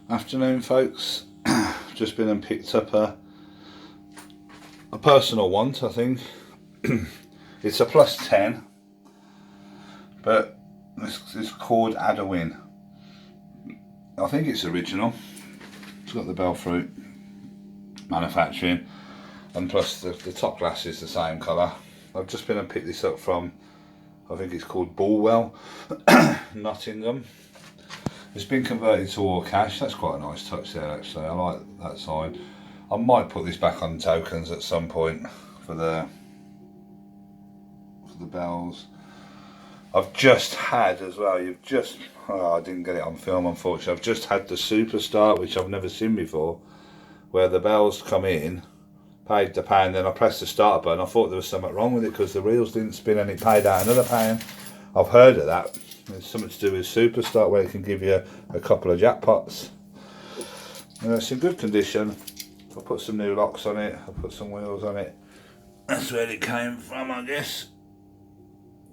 Afternoon, folks. Just been and picked up a personal want, I think. It's a +10, but it's called Add+A+Win. I think it's original. It's got the bell fruit manufacturing, and plus the top glass is the same colour. I've just been and picked this up from, I think it's called Bulwell, Nottingham. It's been converted to all cash. That's quite a nice touch there, actually. I like that side. I might put this back on tokens at some point for the bells. I've just had as well, I didn't get it on film, unfortunately. I've just had the Superstart, which I've never seen before, where the bells come in, paid the £1, then I pressed the start button. I thought there was something wrong with it because the reels didn't spin and it paid out another £1. I've heard of that. It's something to do with Superstart, where it can give you a couple of jackpots. It's in good condition. I put some new locks on it, I put some wheels on it. That's where it came from, I guess.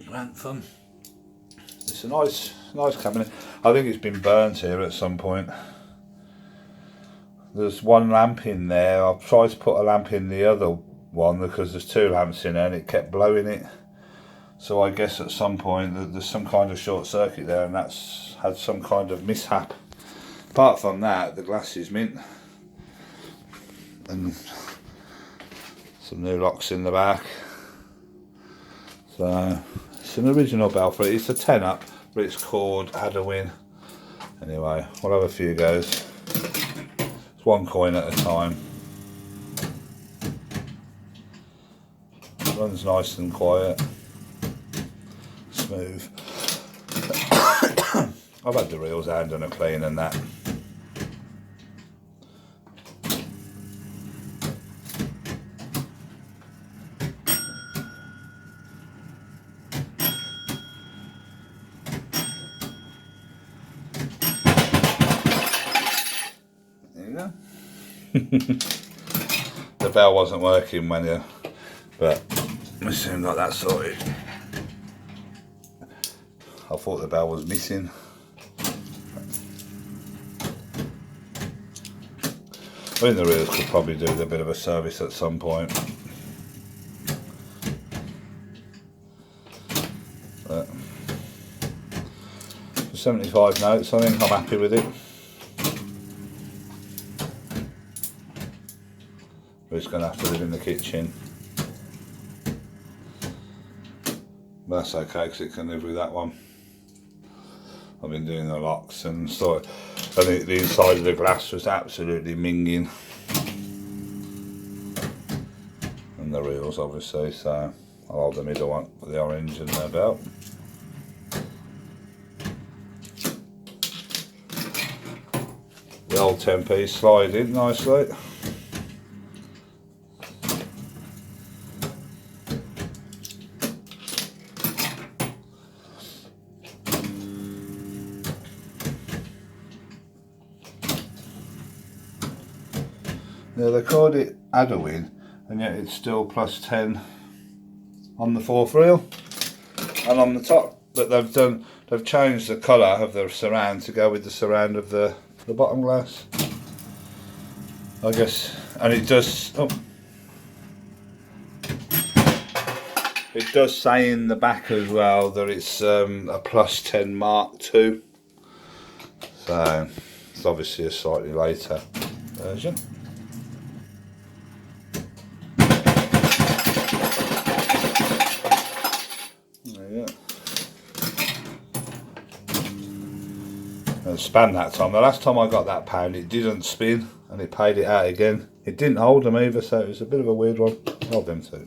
Grantham. It's a nice cabinet. I think it's been burnt here at some point. There's one lamp in there. I've tried to put a lamp in the other one because there's two lamps in there and it kept blowing it. So I guess at some point there's some kind of short circuit there, and that's had some kind of mishap. Apart from that, the glass is mint. And some new locks in the back. So it's an original bell for it. It's a Tenup, but it's called Add+A+Win. Anyway, we'll have a few goes. It's one coin at a time. Runs nice and quiet. Smooth. I've had the reels out and done a clean and that. There you go. The bell wasn't working but we soon got that sorted. I thought the bell was missing. I think the reels could probably do a bit of a service at some point. But for 75 notes, I think I'm happy with it. We're just going to have to live in the kitchen. But that's okay because it can live with that one. I've been doing the locks and so I think the inside of the glass was absolutely minging. And the reels obviously, so I'll hold the middle one for the orange and the belt. The old 10p slide in nicely. Now they called it Add+A+Win, and yet it's still +10 on the fourth reel and on the top. But they've changed the colour of the surround to go with the surround of the bottom glass, I guess. And it does. Oh, it does say in the back as well that it's a +10 Mk2. So it's obviously a slightly later version. And span that time. The last time I got that £1, it didn't spin and it paid it out again. It didn't hold them either, so it was a bit of a weird one. Hold them too.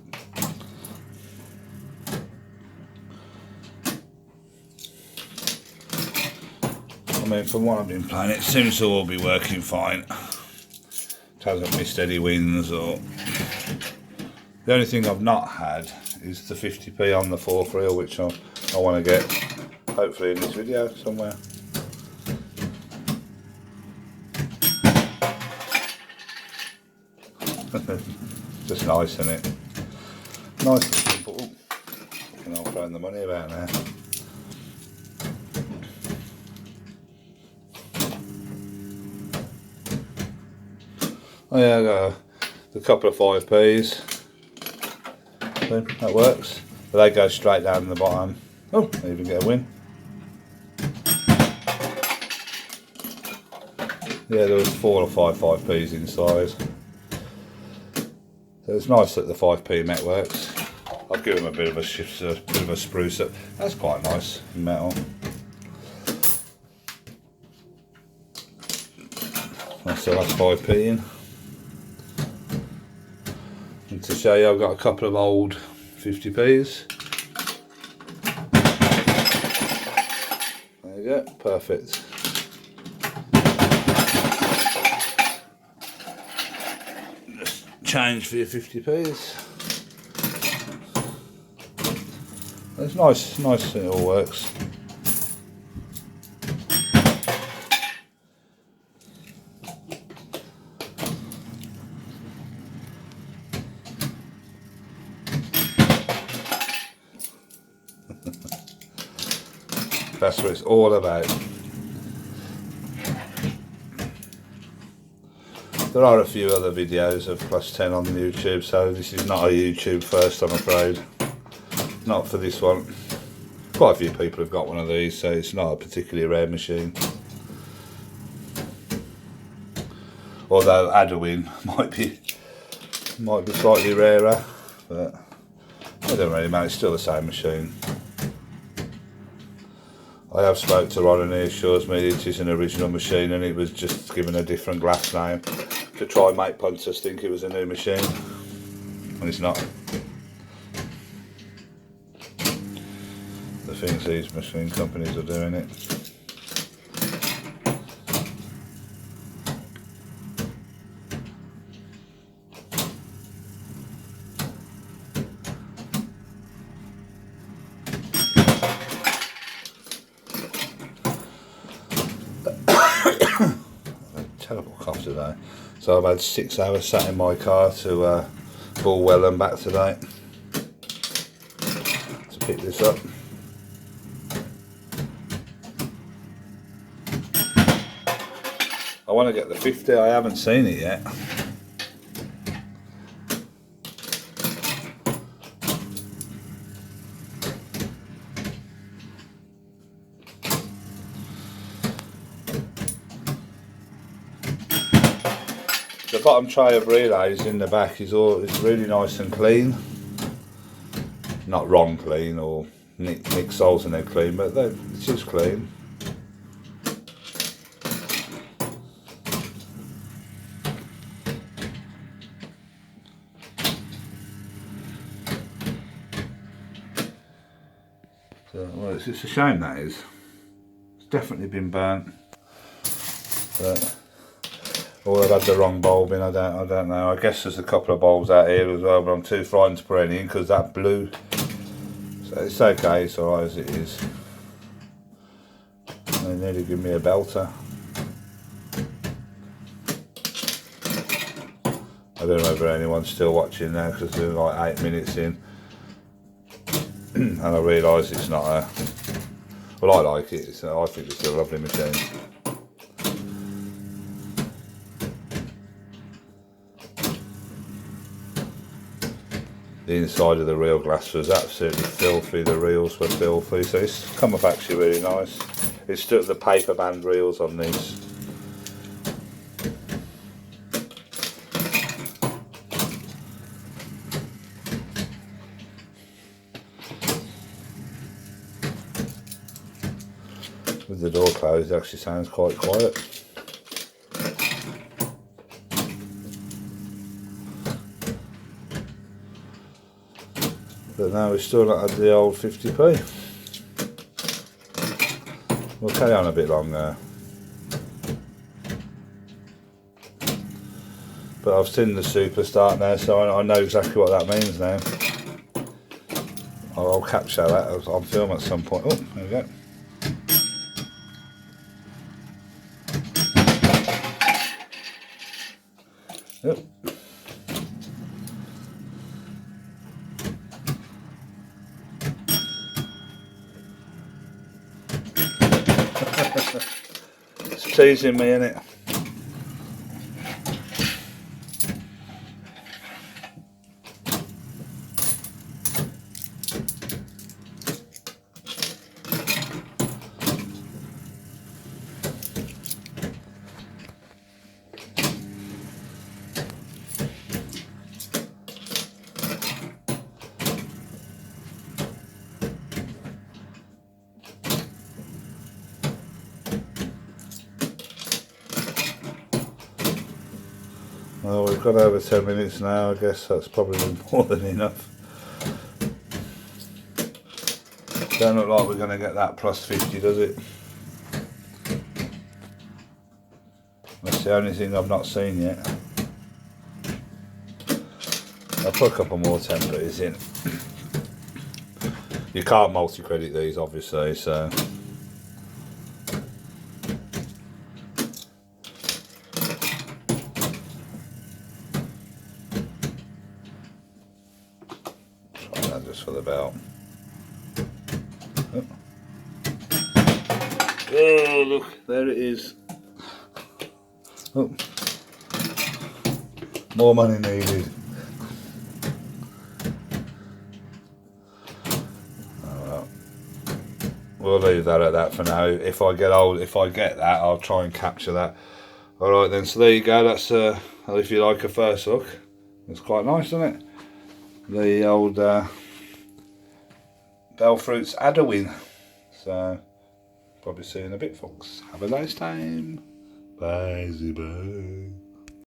I mean, from what I've been playing, it seems to all be working fine. It hasn't missed any wins or. The only thing I've not had is the 50p on the fourth reel, which I want to get hopefully in this video somewhere. Just nice, isn't it? Nice and simple. Fucking hell, throwing the money about now. Oh yeah, I got a couple of 5p's. So that works. But they go straight down the bottom. Oh, I even get a win. Yeah, there was 4 or 5p's inside. So it's nice that the 5p Mk works. I'll give them a bit of a shift, a bit of a spruce up. That's quite nice metal. So that's 5p in. And to show you, I've got a couple of old 50p's. There you go, perfect. Just change for your 50p's. It's nice it all works. That's what it's all about. There are a few other videos of +10 on YouTube, so this is not a YouTube first, I'm afraid. Not for this one. Quite a few people have got one of these, so it's not a particularly rare machine. Although Add+A+Win might be slightly rarer, but it doesn't really matter, it's still the same machine. I have spoke to Ron and he assures me it is an original machine and it was just given a different glass name to try and make punters think it was a new machine, and it's not. The things these machine companies are doing it. Terrible cough today. So I've had 6 hours sat in my car to Bulwell and back today to pick this up. I want to get the 50, I haven't seen it yet. The bottom tray of relays in the back is really nice and clean. Not wrong clean or nick soles in there clean, but it is clean. So, well, it's a shame that is. It's definitely been burnt. But, or I've had the wrong bulb in, I don't know. I guess there's a couple of bulbs out here as well, but I'm too frightened to put any in because that blue. So it's okay, it's alright as it is. They nearly give me a belter. I don't know whether anyone's still watching now because they're like 8 minutes in. And I realise it's not a. Well, I like it, I think it's a lovely machine. The inside of the reel glass was absolutely filthy, the reels were filthy, so it's come up actually really nice. It's still the paper band reels on these. With the door closed, it actually sounds quite quiet. But now we've still not had the old 50p. We'll carry on a bit longer. But I've seen the super start now, so I know exactly what that means now. I'll capture that on film at some point. Oh, there we go. Yep. It's teasing me, innit? Well, we've got over 10 minutes now. I guess that's probably more than enough. Don't look like we're going to get that plus 50, does it? That's the only thing I've not seen yet. I'll put a couple more templates in. You can't multi-credit these, obviously, so. Try that just for the belt. Oh, look, there it is. Oh. More money needed. We'll leave that at that for now. If I get that, I'll try and capture that. Alright then, so there you go. That's if you like a first hook. It's quite nice, isn't it? The old Bell Fruits Add+A+Win. So probably see you in a bit, folks. Have a nice time. Bye. Bye.